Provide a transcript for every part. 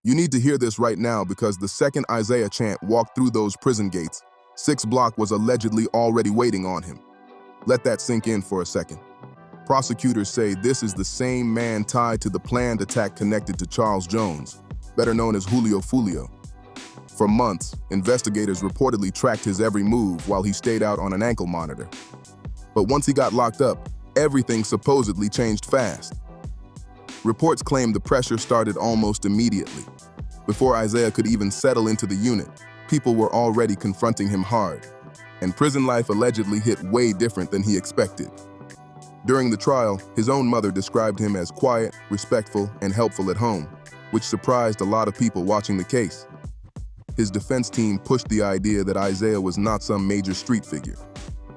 You need to hear this right now because the second Isaiah Chant walked through those prison gates, 6 Block was allegedly already waiting on him. Let that sink in for a second. Prosecutors say this is the same man tied to the planned attack connected to Charles Jones, better known as Julio Foolio. For months, investigators reportedly tracked his every move while he stayed out on an ankle monitor. But once he got locked up, everything supposedly changed fast. Reports claim the pressure started almost immediately. Before Isaiah could even settle into the unit, people were already confronting him hard, and prison life allegedly hit way different than he expected. During the trial, his own mother described him as quiet, respectful, and helpful at home, which surprised a lot of people watching the case. His defense team pushed the idea that Isaiah was not some major street figure.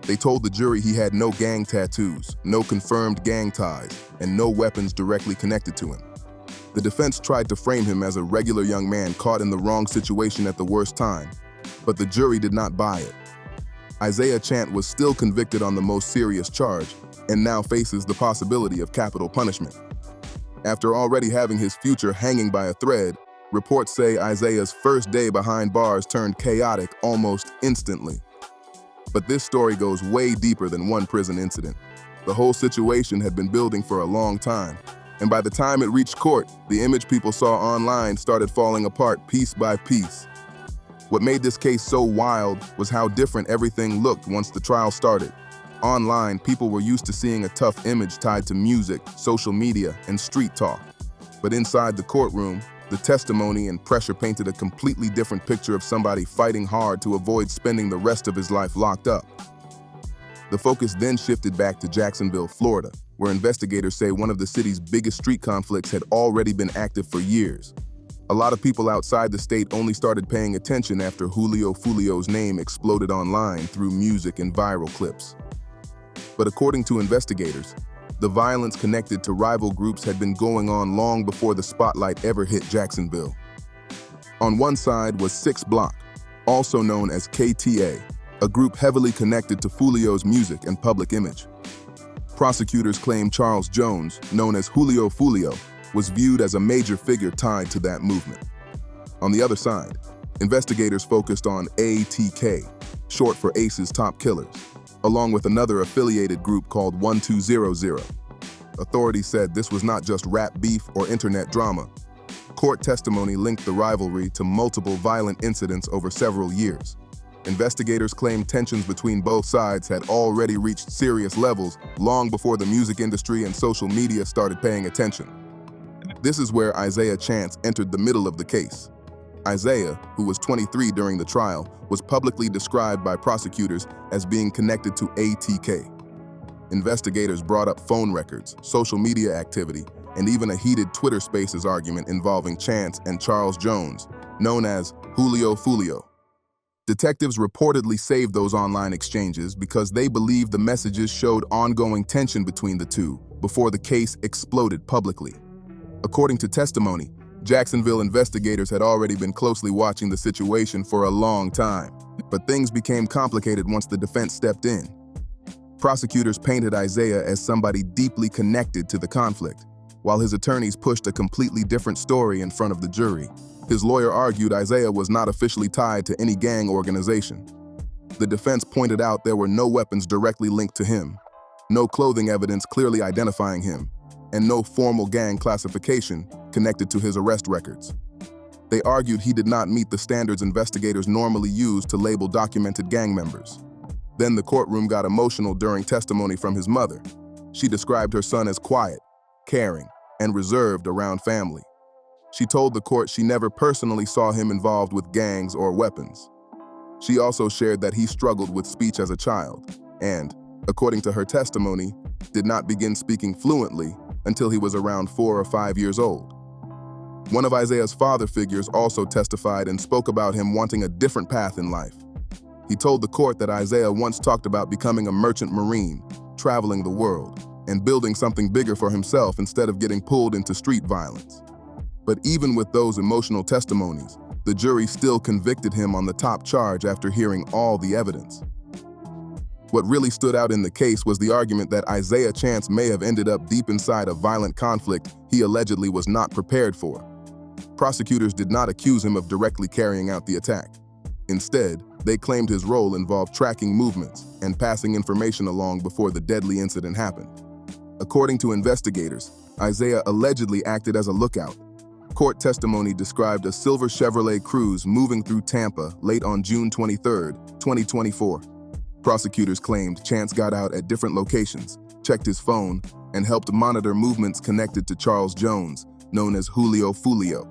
They told the jury he had no gang tattoos, no confirmed gang ties, and no weapons directly connected to him. The defense tried to frame him as a regular young man caught in the wrong situation at the worst time, but the jury did not buy it. Isaiah Chant was still convicted on the most serious charge and now faces the possibility of capital punishment. After already having his future hanging by a thread, reports say Isaiah's first day behind bars turned chaotic almost instantly. But this story goes way deeper than one prison incident. The whole situation had been building for a long time, and by the time it reached court, the image people saw online started falling apart piece by piece. What made this case so wild was how different everything looked once the trial started. Online, people were used to seeing a tough image tied to music, social media, and street talk. But inside the courtroom, the testimony and pressure painted a completely different picture of somebody fighting hard to avoid spending the rest of his life locked up. The focus then shifted back to Jacksonville, Florida, where investigators say one of the city's biggest street conflicts had already been active for years. A lot of people outside the state only started paying attention after Julio Foolio's name exploded online through music and viral clips. But according to investigators, the violence connected to rival groups had been going on long before the spotlight ever hit Jacksonville. On one side was 6 Block, also known as KTA, a group heavily connected to Foolio's music and public image. Prosecutors claim Charles Jones, known as Julio Foolio, was viewed as a major figure tied to that movement. On the other side, investigators focused on ATK, short for Ace's Top Killers, along with another affiliated group called 1200. Authorities said this was not just rap beef or internet drama. Court testimony linked the rivalry to multiple violent incidents over several years. Investigators claim tensions between both sides had already reached serious levels long before the music industry and social media started paying attention. This is where Isaiah Chant entered the middle of the case. Isaiah, who was 23 during the trial, was publicly described by prosecutors as being connected to ATK. Investigators brought up phone records, social media activity, and even a heated Twitter Spaces argument involving Chant and Charles Jones, known as Julio Foolio. Detectives reportedly saved those online exchanges because they believed the messages showed ongoing tension between the two before the case exploded publicly. According to testimony, Jacksonville investigators had already been closely watching the situation for a long time, but things became complicated once the defense stepped in. Prosecutors painted Isaiah as somebody deeply connected to the conflict, while his attorneys pushed a completely different story in front of the jury. His lawyer argued Isaiah was not officially tied to any gang organization. The defense pointed out there were no weapons directly linked to him, no clothing evidence clearly identifying him, and no formal gang classification connected to his arrest records. They argued he did not meet the standards investigators normally use to label documented gang members. Then the courtroom got emotional during testimony from his mother. She described her son as quiet, caring, and reserved around family. She told the court she never personally saw him involved with gangs or weapons. She also shared that he struggled with speech as a child and, according to her testimony, did not begin speaking fluently until he was around 4 or 5 years old. One of Isaiah's father figures also testified and spoke about him wanting a different path in life. He told the court that Isaiah once talked about becoming a merchant marine, traveling the world, and building something bigger for himself instead of getting pulled into street violence. But even with those emotional testimonies, the jury still convicted him on the top charge after hearing all the evidence. What really stood out in the case was the argument that Isaiah Chant may have ended up deep inside a violent conflict he allegedly was not prepared for. Prosecutors did not accuse him of directly carrying out the attack. Instead, they claimed his role involved tracking movements and passing information along before the deadly incident happened. According to investigators, Isaiah allegedly acted as a lookout. Court testimony described a silver Chevrolet Cruze moving through Tampa late on June 23, 2024. Prosecutors claimed Chance got out at different locations, checked his phone, and helped monitor movements connected to Charles Jones, known as Julio Foolio.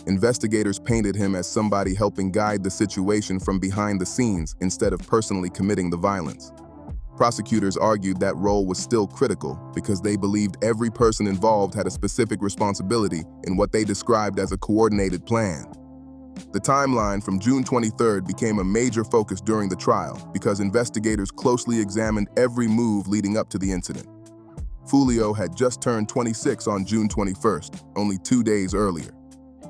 Investigators painted him as somebody helping guide the situation from behind the scenes instead of personally committing the violence. Prosecutors argued that role was still critical because they believed every person involved had a specific responsibility in what they described as a coordinated plan. The timeline from June 23rd became a major focus during the trial because investigators closely examined every move leading up to the incident. Foolio had just turned 26 on June 21st, only 2 days earlier.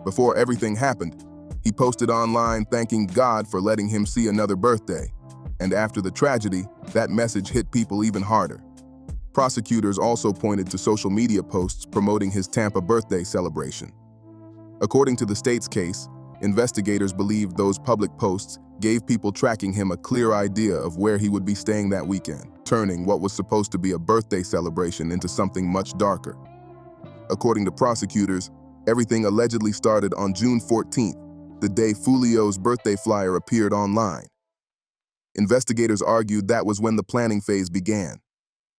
Before everything happened, he posted online thanking God for letting him see another birthday. And after the tragedy, that message hit people even harder. Prosecutors also pointed to social media posts promoting his Tampa birthday celebration. According to the state's case, investigators believed those public posts gave people tracking him a clear idea of where he would be staying that weekend, turning what was supposed to be a birthday celebration into something much darker. According to prosecutors, everything allegedly started on June 14th, the day Foolio's birthday flyer appeared online. Investigators argued that was when the planning phase began.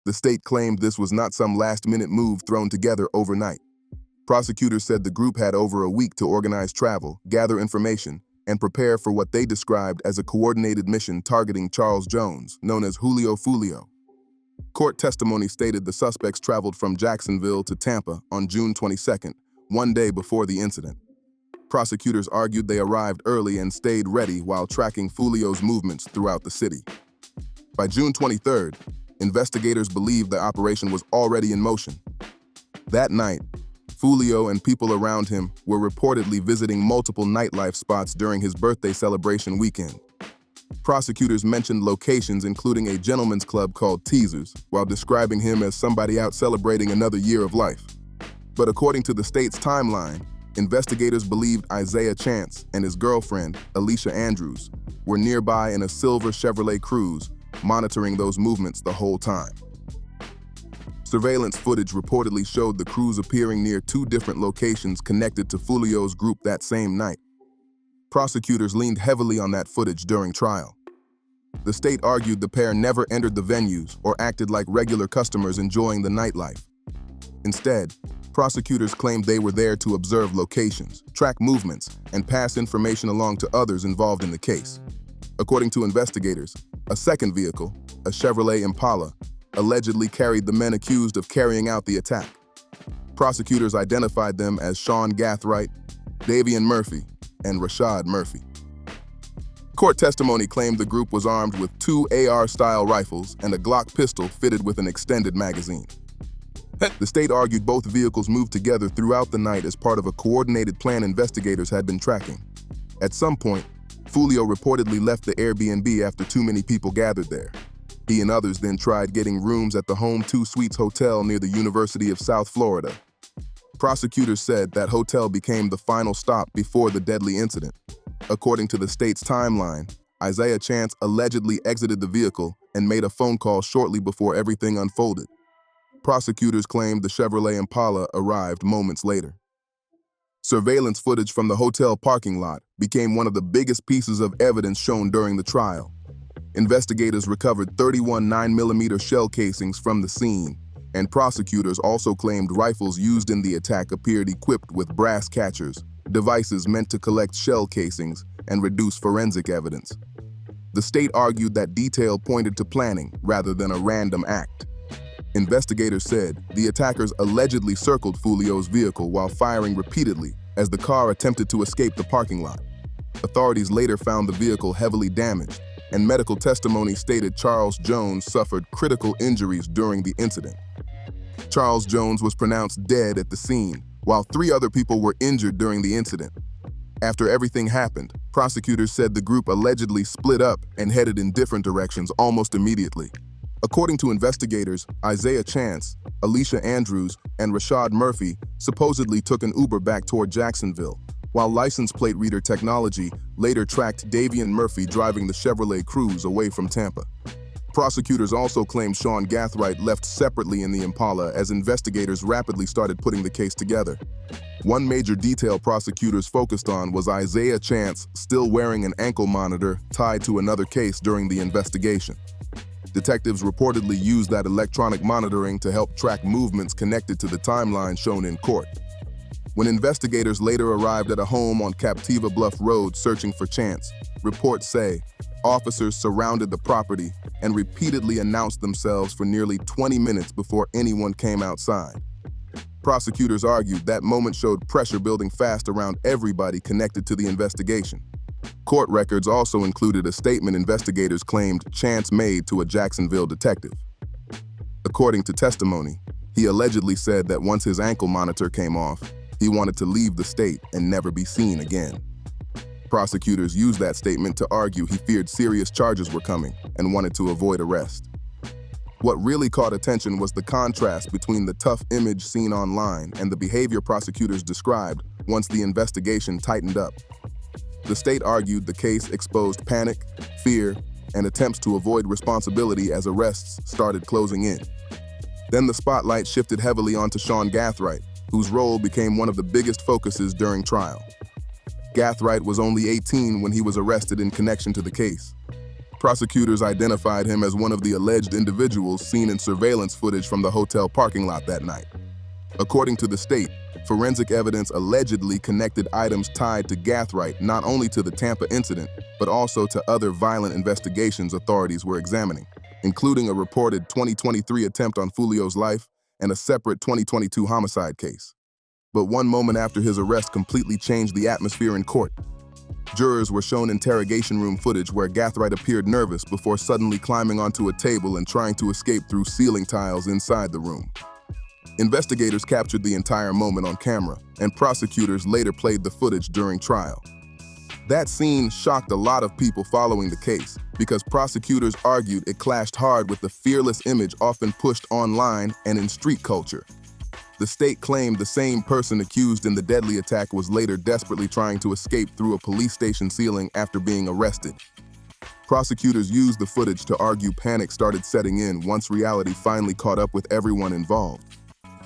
The state claimed this was not some last-minute move thrown together overnight. Prosecutors said the group had over a week to organize travel, gather information, and prepare for what they described as a coordinated mission targeting Charles Jones, known as Julio Foolio. Court testimony stated the suspects traveled from Jacksonville to Tampa on June 22nd, 1 day before the incident. Prosecutors argued they arrived early and stayed ready while tracking Foolio's movements throughout the city. By June 23rd, investigators believed the operation was already in motion. That night, Foolio and people around him were reportedly visiting multiple nightlife spots during his birthday celebration weekend. Prosecutors mentioned locations including a gentleman's club called Teasers, while describing him as somebody out celebrating another year of life. But according to the state's timeline, investigators believed Isaiah Chance and his girlfriend, Alicia Andrews, were nearby in a silver Chevrolet Cruze, monitoring those movements the whole time. Surveillance footage reportedly showed the Cruze appearing near 2 different locations connected to Foolio's group that same night. Prosecutors leaned heavily on that footage during trial. The state argued the pair never entered the venues or acted like regular customers enjoying the nightlife. Instead, prosecutors claimed they were there to observe locations, track movements, and pass information along to others involved in the case. According to investigators, a second vehicle, a Chevrolet Impala, allegedly carried the men accused of carrying out the attack. Prosecutors identified them as Sean Gathright, Davian Murphy, and Rashad Murphy. Court testimony claimed the group was armed with 2 AR-style rifles and a Glock pistol fitted with an extended magazine. The state argued both vehicles moved together throughout the night as part of a coordinated plan investigators had been tracking. At some point, Foolio reportedly left the Airbnb after too many people gathered there. He and others then tried getting rooms at the Home 2 Suites Hotel near the University of South Florida. Prosecutors said that hotel became the final stop before the deadly incident. According to the state's timeline, Isaiah Chance allegedly exited the vehicle and made a phone call shortly before everything unfolded. Prosecutors claimed the Chevrolet Impala arrived moments later. Surveillance footage from the hotel parking lot became one of the biggest pieces of evidence shown during the trial. Investigators recovered 31 9mm shell casings from the scene, and prosecutors also claimed rifles used in the attack appeared equipped with brass catchers, devices meant to collect shell casings and reduce forensic evidence. The state argued that detail pointed to planning rather than a random act. Investigators said the attackers allegedly circled Foolio's vehicle while firing repeatedly as the car attempted to escape the parking lot. Authorities later found the vehicle heavily damaged, and medical testimony stated Charles Jones suffered critical injuries during the incident. Charles Jones was pronounced dead at the scene, while 3 other people were injured during the incident. After everything happened, prosecutors said the group allegedly split up and headed in different directions almost immediately. According to investigators, Isaiah Chance, Alicia Andrews, and Rashad Murphy supposedly took an Uber back toward Jacksonville, while license plate reader technology later tracked Davian Murphy driving the Chevrolet Cruze away from Tampa. Prosecutors also claimed Sean Gathright left separately in the Impala as investigators rapidly started putting the case together. One major detail prosecutors focused on was Isaiah Chance still wearing an ankle monitor tied to another case during the investigation. Detectives reportedly used that electronic monitoring to help track movements connected to the timeline shown in court. When investigators later arrived at a home on Captiva Bluff Road searching for Chance, reports say officers surrounded the property and repeatedly announced themselves for nearly 20 minutes before anyone came outside. Prosecutors argued that moment showed pressure building fast around everybody connected to the investigation. Court records also included a statement investigators claimed Chance made to a Jacksonville detective. According to testimony, he allegedly said that once his ankle monitor came off, he wanted to leave the state and never be seen again. Prosecutors used that statement to argue he feared serious charges were coming and wanted to avoid arrest. What really caught attention was the contrast between the tough image seen online and the behavior prosecutors described once the investigation tightened up. The state argued the case exposed panic, fear, and attempts to avoid responsibility as arrests started closing in. Then the spotlight shifted heavily onto Sean Gathright, whose role became one of the biggest focuses during trial. Gathright was only 18 when he was arrested in connection to the case. Prosecutors identified him as one of the alleged individuals seen in surveillance footage from the hotel parking lot that night. According to the state, forensic evidence allegedly connected items tied to Gathright not only to the Tampa incident, but also to other violent investigations authorities were examining, including a reported 2023 attempt on Foolio's life and a separate 2022 homicide case. But one moment after his arrest completely changed the atmosphere in court. Jurors were shown interrogation room footage where Gathright appeared nervous before suddenly climbing onto a table and trying to escape through ceiling tiles inside the room. Investigators captured the entire moment on camera, and prosecutors later played the footage during trial. That scene shocked a lot of people following the case because prosecutors argued it clashed hard with the fearless image often pushed online and in street culture. The state claimed the same person accused in the deadly attack was later desperately trying to escape through a police station ceiling after being arrested. Prosecutors used the footage to argue panic started setting in once reality finally caught up with everyone involved.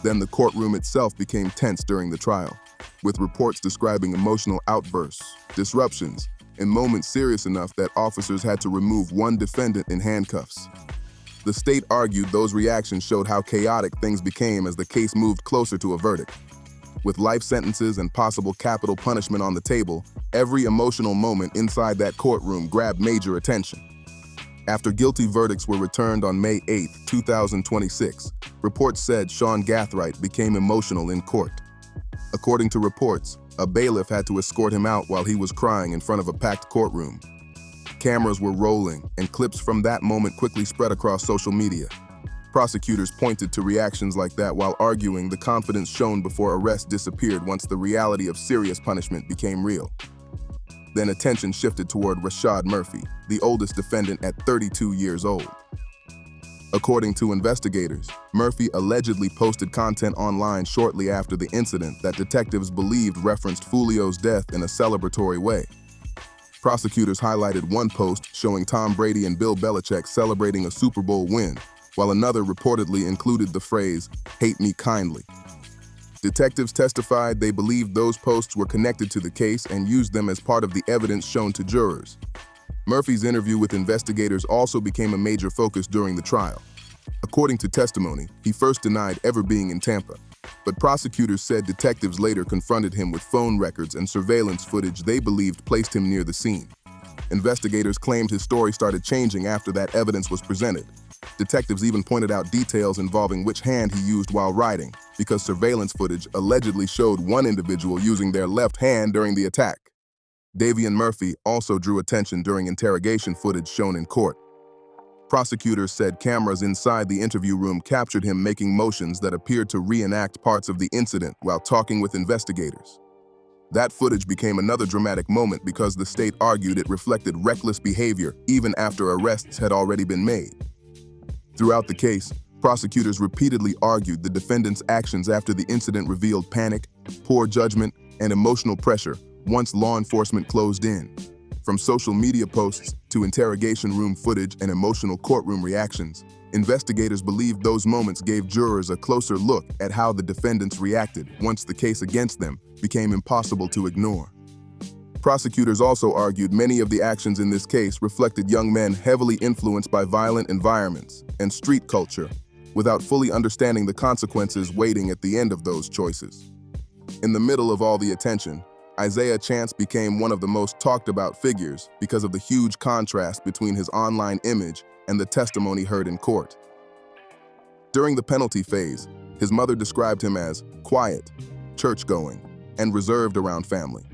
Then the courtroom itself became tense during the trial, with reports describing emotional outbursts, disruptions, and moments serious enough that officers had to remove one defendant in handcuffs. The state argued those reactions showed how chaotic things became as the case moved closer to a verdict. With life sentences and possible capital punishment on the table, every emotional moment inside that courtroom grabbed major attention. After guilty verdicts were returned on May 8, 2026, reports said Sean Gathright became emotional in court. According to reports, a bailiff had to escort him out while he was crying in front of a packed courtroom. Cameras were rolling, and clips from that moment quickly spread across social media. Prosecutors pointed to reactions like that while arguing the confidence shown before arrest disappeared once the reality of serious punishment became real. Then attention shifted toward Rashad Murphy, the oldest defendant at 32 years old. According to investigators, Murphy allegedly posted content online shortly after the incident that detectives believed referenced Julio's death in a celebratory way. Prosecutors highlighted one post showing Tom Brady and Bill Belichick celebrating a Super Bowl win, while another reportedly included the phrase, "Hate me kindly." Detectives testified they believed those posts were connected to the case and used them as part of the evidence shown to jurors. Murphy's interview with investigators also became a major focus during the trial. According to testimony, he first denied ever being in Tampa, but prosecutors said detectives later confronted him with phone records and surveillance footage they believed placed him near the scene. Investigators claimed his story started changing after that evidence was presented. Detectives even pointed out details involving which hand he used while riding, because surveillance footage allegedly showed one individual using their left hand during the attack. Davian Murphy also drew attention during interrogation footage shown in court. Prosecutors said cameras inside the interview room captured him making motions that appeared to reenact parts of the incident while talking with investigators. That footage became another dramatic moment because the state argued it reflected reckless behavior even after arrests had already been made. Throughout the case, prosecutors repeatedly argued the defendant's actions after the incident revealed panic, poor judgment, and emotional pressure once law enforcement closed in. From social media posts to interrogation room footage and emotional courtroom reactions, investigators believed those moments gave jurors a closer look at how the defendants reacted once the case against them became impossible to ignore. Prosecutors also argued many of the actions in this case reflected young men heavily influenced by violent environments and street culture, without fully understanding the consequences waiting at the end of those choices. In the middle of all the attention, Isaiah Chance became one of the most talked about figures because of the huge contrast between his online image and the testimony heard in court. During the penalty phase, his mother described him as quiet, church-going, and reserved around family.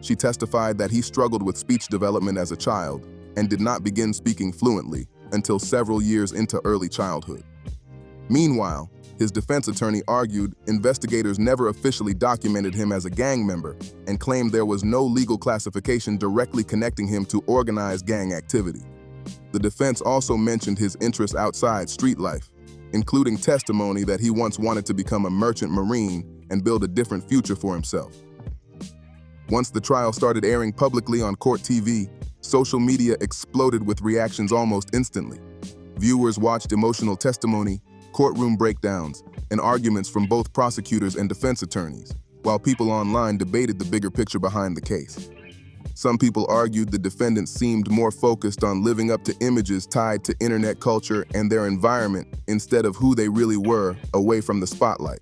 She testified that he struggled with speech development as a child and did not begin speaking fluently until several years into early childhood. Meanwhile, his defense attorney argued investigators never officially documented him as a gang member and claimed there was no legal classification directly connecting him to organized gang activity. The defense also mentioned his interests outside street life, including testimony that he once wanted to become a merchant marine and build a different future for himself. Once the trial started airing publicly on court TV, social media exploded with reactions almost instantly. Viewers watched emotional testimony, courtroom breakdowns, and arguments from both prosecutors and defense attorneys, while people online debated the bigger picture behind the case. Some people argued the defendants seemed more focused on living up to images tied to internet culture and their environment instead of who they really were away from the spotlight.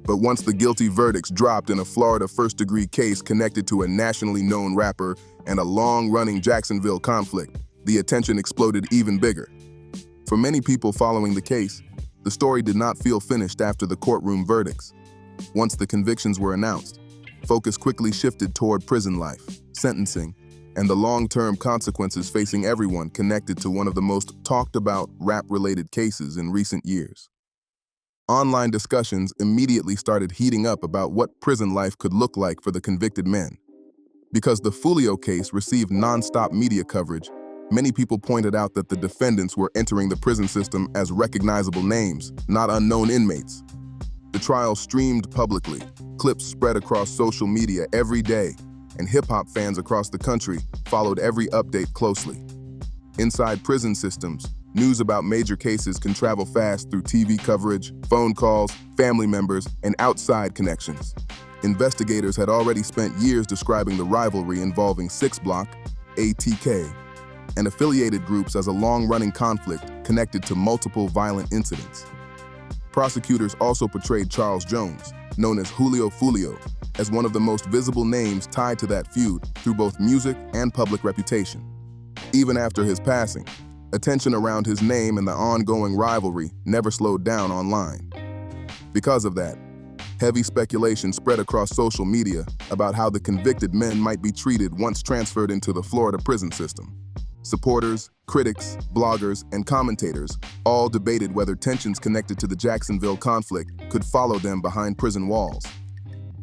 But once the guilty verdicts dropped in a Florida first-degree case connected to a nationally known rapper and a long-running Jacksonville conflict, the attention exploded even bigger. For many people following the case, the story did not feel finished after the courtroom verdicts. Once the convictions were announced, focus quickly shifted toward prison life, sentencing, and the long-term consequences facing everyone connected to one of the most talked-about rap-related cases in recent years. Online discussions immediately started heating up about what prison life could look like for the convicted men. Because the Foolio case received non-stop media coverage, many people pointed out that the defendants were entering the prison system as recognizable names, not unknown inmates. The trial streamed publicly, clips spread across social media every day, and hip-hop fans across the country followed every update closely. Inside prison systems, news about major cases can travel fast through TV coverage, phone calls, family members, and outside connections. Investigators had already spent years describing the rivalry involving 6 Block, ATK, and affiliated groups as a long-running conflict connected to multiple violent incidents. Prosecutors also portrayed Charles Jones, known as Julio Foolio, as one of the most visible names tied to that feud through both music and public reputation. Even after his passing, attention around his name and the ongoing rivalry never slowed down online. Because of that, heavy speculation spread across social media about how the convicted men might be treated once transferred into the Florida prison system. Supporters, critics, bloggers, and commentators all debated whether tensions connected to the Jacksonville conflict could follow them behind prison walls.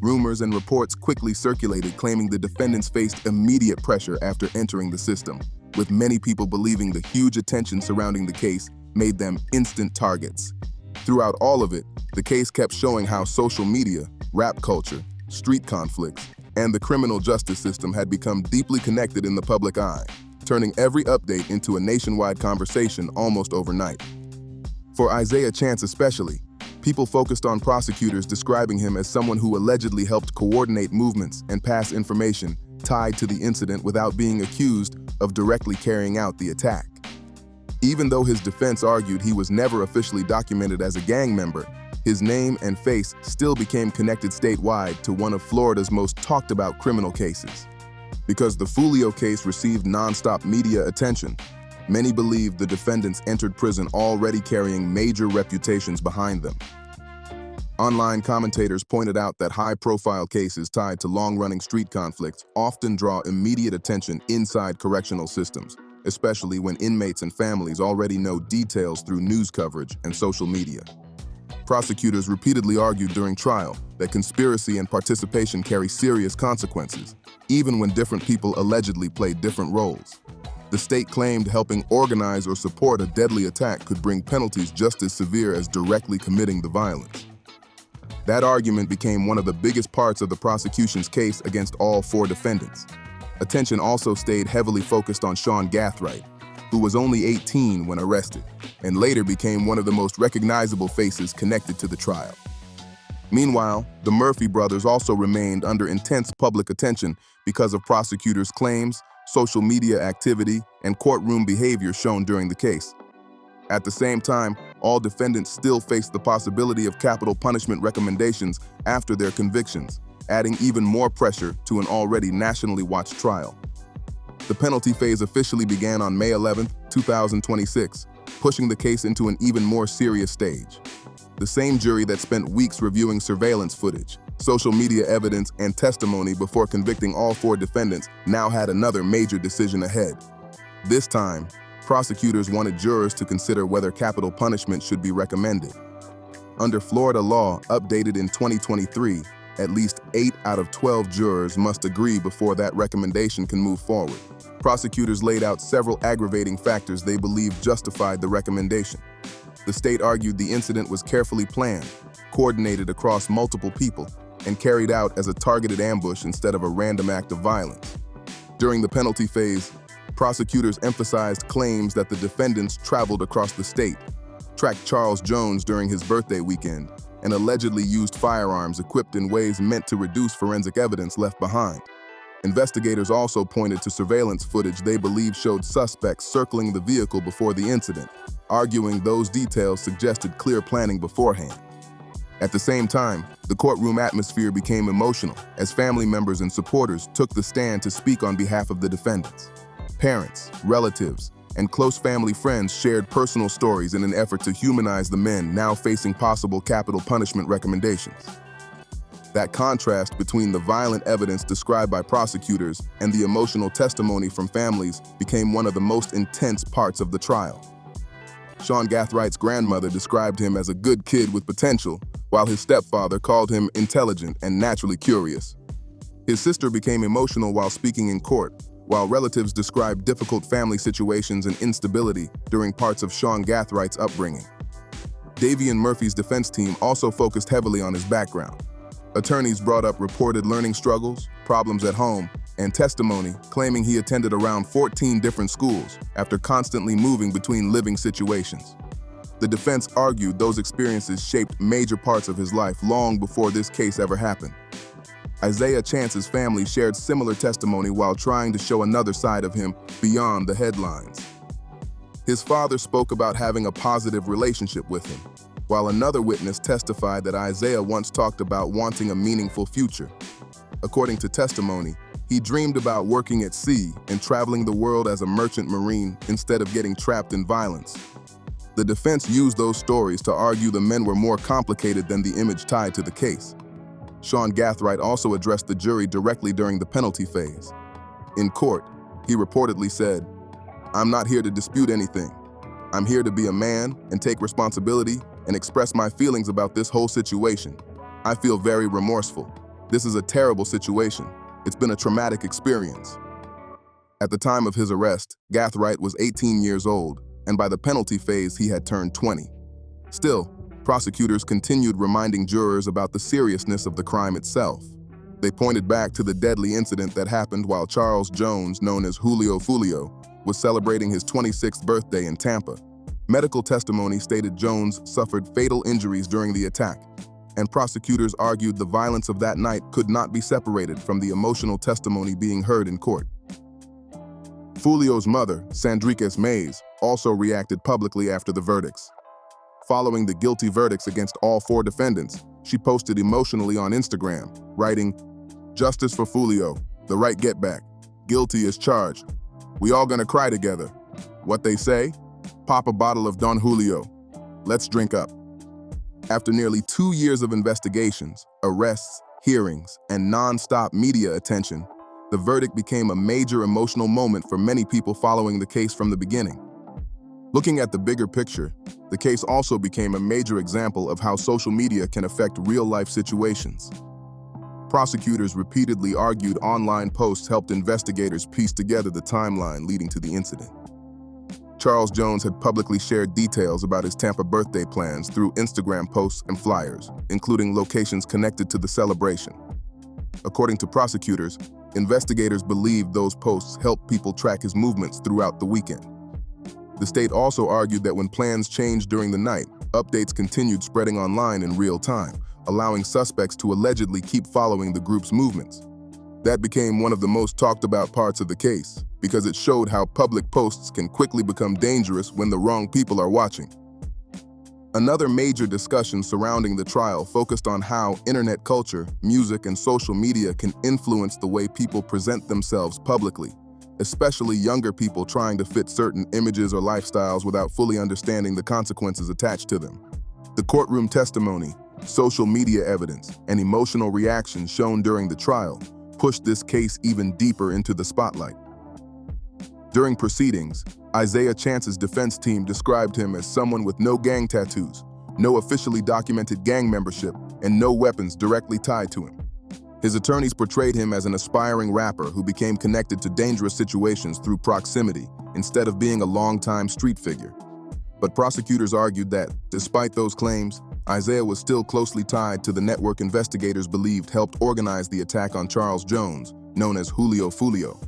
Rumors and reports quickly circulated claiming the defendants faced immediate pressure after entering the system, with many people believing the huge attention surrounding the case made them instant targets. Throughout all of it, the case kept showing how social media, rap culture, street conflicts, and the criminal justice system had become deeply connected in the public eye, turning every update into a nationwide conversation almost overnight. For Isaiah Chance especially, people focused on prosecutors describing him as someone who allegedly helped coordinate movements and pass information tied to the incident without being accused of directly carrying out the attack. Even though his defense argued he was never officially documented as a gang member, his name and face still became connected statewide to one of Florida's most talked about criminal cases. Because the Foolio case received non-stop media attention, many believed the defendants entered prison already carrying major reputations behind them. Online commentators pointed out that high-profile cases tied to long-running street conflicts often draw immediate attention inside correctional systems, especially when inmates and families already know details through news coverage and social media. Prosecutors repeatedly argued during trial that conspiracy and participation carry serious consequences, even when different people allegedly played different roles. The state claimed helping organize or support a deadly attack could bring penalties just as severe as directly committing the violence. That argument became one of the biggest parts of the prosecution's case against all four defendants. Attention also stayed heavily focused on Sean Gathright, who was only 18 when arrested, and later became one of the most recognizable faces connected to the trial. Meanwhile, the Murphy brothers also remained under intense public attention because of prosecutors' claims, social media activity, and courtroom behavior shown during the case. At the same time, all defendants still faced the possibility of capital punishment recommendations after their convictions, adding even more pressure to an already nationally watched trial. The penalty phase officially began on May 11, 2026, pushing the case into an even more serious stage. The same jury that spent weeks reviewing surveillance footage, social media evidence, and testimony before convicting all four defendants now had another major decision ahead. This time, prosecutors wanted jurors to consider whether capital punishment should be recommended. Under Florida law, updated in 2023, at least 8 out of 12 jurors must agree before that recommendation can move forward. Prosecutors laid out several aggravating factors they believed justified the recommendation. The state argued the incident was carefully planned, coordinated across multiple people, and carried out as a targeted ambush instead of a random act of violence. During the penalty phase, prosecutors emphasized claims that the defendants traveled across the state, tracked Charles Jones during his birthday weekend, and allegedly used firearms equipped in ways meant to reduce forensic evidence left behind. Investigators also pointed to surveillance footage they believed showed suspects circling the vehicle before the incident, arguing those details suggested clear planning beforehand. At the same time, the courtroom atmosphere became emotional as family members and supporters took the stand to speak on behalf of the defendants. Parents, relatives, and close family friends shared personal stories in an effort to humanize the men now facing possible capital punishment recommendations. That contrast between the violent evidence described by prosecutors and the emotional testimony from families became one of the most intense parts of the trial. Sean Gathright's grandmother described him as a good kid with potential, while his stepfather called him intelligent and naturally curious. His sister became emotional while speaking in court, while relatives described difficult family situations and instability during parts of Sean Gathright's upbringing. Davian Murphy's defense team also focused heavily on his background. Attorneys brought up reported learning struggles, problems at home, and testimony claiming he attended around 14 different schools after constantly moving between living situations. The defense argued those experiences shaped major parts of his life long before this case ever happened. Isaiah Chance's family shared similar testimony while trying to show another side of him beyond the headlines. His father spoke about having a positive relationship with him, while another witness testified that Isaiah once talked about wanting a meaningful future. According to testimony, he dreamed about working at sea and traveling the world as a merchant marine instead of getting trapped in violence. The defense used those stories to argue the men were more complicated than the image tied to the case. Sean Gathright also addressed the jury directly during the penalty phase. In court, he reportedly said, "I'm not here to dispute anything. I'm here to be a man and take responsibility and express my feelings about this whole situation. I feel very remorseful. This is a terrible situation. It's been a traumatic experience." At the time of his arrest, Gathright was 18 years old, and by the penalty phase, he had turned 20. Still, prosecutors continued reminding jurors about the seriousness of the crime itself. They pointed back to the deadly incident that happened while Charles Jones, known as Julio Foolio, was celebrating his 26th birthday in Tampa. Medical testimony stated Jones suffered fatal injuries during the attack, and prosecutors argued the violence of that night could not be separated from the emotional testimony being heard in court. Foolio's mother, Sandriquez Mays, also reacted publicly after the verdicts. Following the guilty verdicts against all four defendants, she posted emotionally on Instagram, writing, "Justice for Foolio, the right get back. Guilty as charged. We all gonna cry together. What they say? Pop a bottle of Don Julio. Let's drink up." After nearly 2 years of investigations, arrests, hearings, and non-stop media attention, the verdict became a major emotional moment for many people following the case from the beginning. Looking at the bigger picture, the case also became a major example of how social media can affect real-life situations. Prosecutors repeatedly argued online posts helped investigators piece together the timeline leading to the incident. Charles Jones had publicly shared details about his Tampa birthday plans through Instagram posts and flyers, including locations connected to the celebration. According to prosecutors, investigators believed those posts helped people track his movements throughout the weekend. The state also argued that when plans changed during the night, updates continued spreading online in real time, allowing suspects to allegedly keep following the group's movements. That became one of the most talked about parts of the case, because it showed how public posts can quickly become dangerous when the wrong people are watching. Another major discussion surrounding the trial focused on how internet culture, music, and social media can influence the way people present themselves publicly, especially younger people trying to fit certain images or lifestyles without fully understanding the consequences attached to them. The courtroom testimony, social media evidence, and emotional reactions shown during the trial pushed this case even deeper into the spotlight. During proceedings, Isaiah Chance's defense team described him as someone with no gang tattoos, no officially documented gang membership, and no weapons directly tied to him. His attorneys portrayed him as an aspiring rapper who became connected to dangerous situations through proximity instead of being a longtime street figure. But prosecutors argued that, despite those claims, Isaiah was still closely tied to the network investigators believed helped organize the attack on Charles Jones, known as Julio Foolio.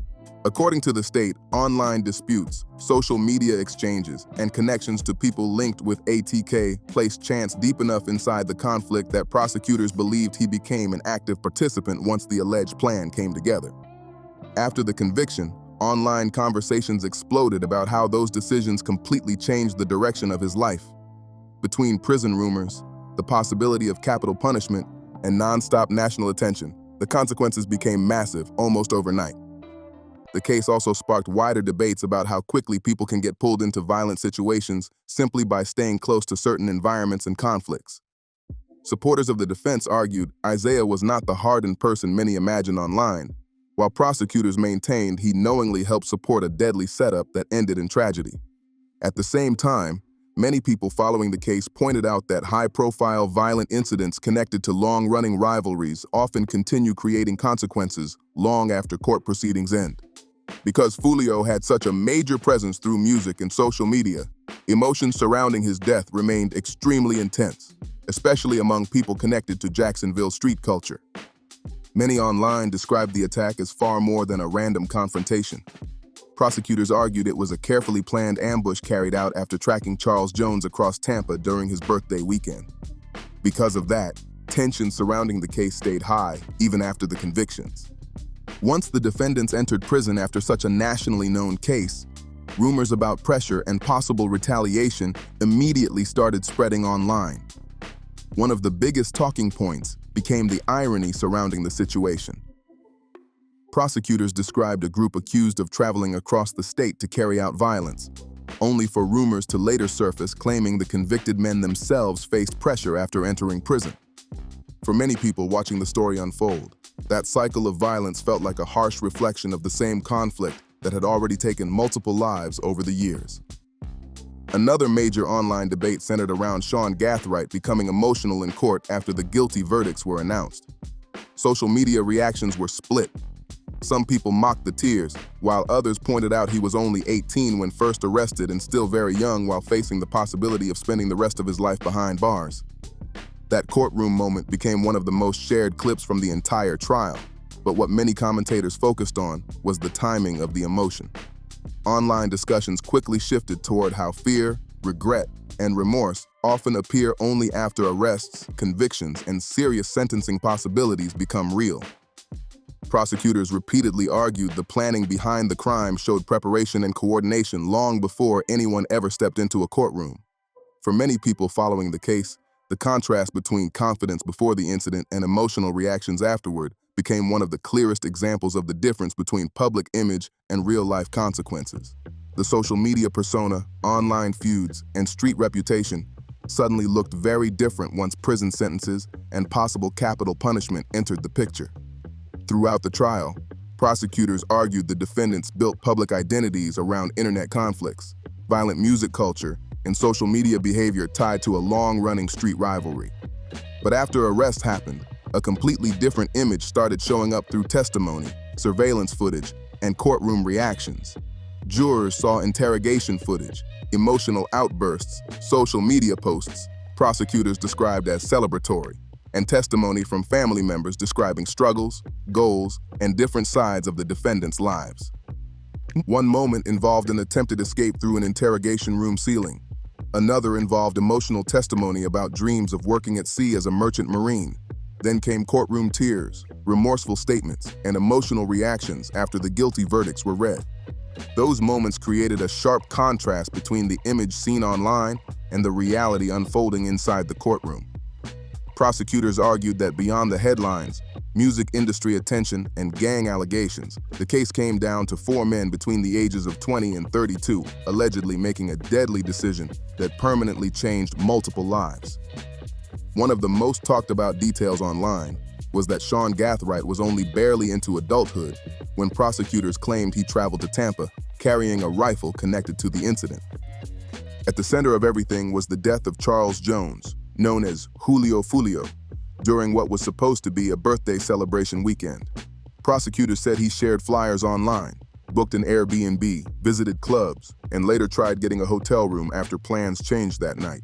According to the state, online disputes, social media exchanges, and connections to people linked with ATK placed Chance deep enough inside the conflict that prosecutors believed he became an active participant once the alleged plan came together. After the conviction, online conversations exploded about how those decisions completely changed the direction of his life. Between prison rumors, the possibility of capital punishment, and nonstop national attention, the consequences became massive almost overnight. The case also sparked wider debates about how quickly people can get pulled into violent situations simply by staying close to certain environments and conflicts. Supporters of the defense argued Isaiah was not the hardened person many imagine online, while prosecutors maintained he knowingly helped support a deadly setup that ended in tragedy. At the same time, many people following the case pointed out that high-profile violent incidents connected to long-running rivalries often continue creating consequences long after court proceedings end. Because Foolio had such a major presence through music and social media, emotions surrounding his death remained extremely intense, especially among people connected to Jacksonville street culture. Many online described the attack as far more than a random confrontation. Prosecutors argued it was a carefully planned ambush carried out after tracking Charles Jones across Tampa during his birthday weekend. Because of that, tension surrounding the case stayed high even after the convictions. Once the defendants entered prison after such a nationally known case, rumors about pressure and possible retaliation immediately started spreading online. One of the biggest talking points became the irony surrounding the situation. Prosecutors described a group accused of traveling across the state to carry out violence, only for rumors to later surface claiming the convicted men themselves faced pressure after entering prison. For many people watching the story unfold, that cycle of violence felt like a harsh reflection of the same conflict that had already taken multiple lives over the years. Another major online debate centered around Sean Gathright becoming emotional in court after the guilty verdicts were announced. Social media reactions were split. Some people mocked the tears, while others pointed out he was only 18 when first arrested and still very young while facing the possibility of spending the rest of his life behind bars. That courtroom moment became one of the most shared clips from the entire trial, but what many commentators focused on was the timing of the emotion. Online discussions quickly shifted toward how fear, regret, and remorse often appear only after arrests, convictions, and serious sentencing possibilities become real. Prosecutors repeatedly argued the planning behind the crime showed preparation and coordination long before anyone ever stepped into a courtroom. For many people following the case, the contrast between confidence before the incident and emotional reactions afterward became one of the clearest examples of the difference between public image and real-life consequences. The social media persona, online feuds, and street reputation suddenly looked very different once prison sentences and possible capital punishment entered the picture. Throughout the trial, prosecutors argued the defendants built public identities around internet conflicts, violent music culture, and social media behavior tied to a long-running street rivalry. But after arrest happened, a completely different image started showing up through testimony, surveillance footage, and courtroom reactions. Jurors saw interrogation footage, emotional outbursts, social media posts, prosecutors described as celebratory, and testimony from family members describing struggles, goals, and different sides of the defendants' lives. One moment involved an attempted escape through an interrogation room ceiling. Another involved emotional testimony about dreams of working at sea as a merchant marine. Then came courtroom tears, remorseful statements, and emotional reactions after the guilty verdicts were read. Those moments created a sharp contrast between the image seen online and the reality unfolding inside the courtroom. Prosecutors argued that beyond the headlines, music industry attention, and gang allegations, the case came down to 4 men between the ages of 20 and 32, allegedly making a deadly decision that permanently changed multiple lives. One of the most talked about details online was that Sean Gathright was only barely into adulthood when prosecutors claimed he traveled to Tampa carrying a rifle connected to the incident. At the center of everything was the death of Charles Jones, known as Julio Foolio, during what was supposed to be a birthday celebration weekend. Prosecutors said he shared flyers online, booked an Airbnb, visited clubs, and later tried getting a hotel room after plans changed that night.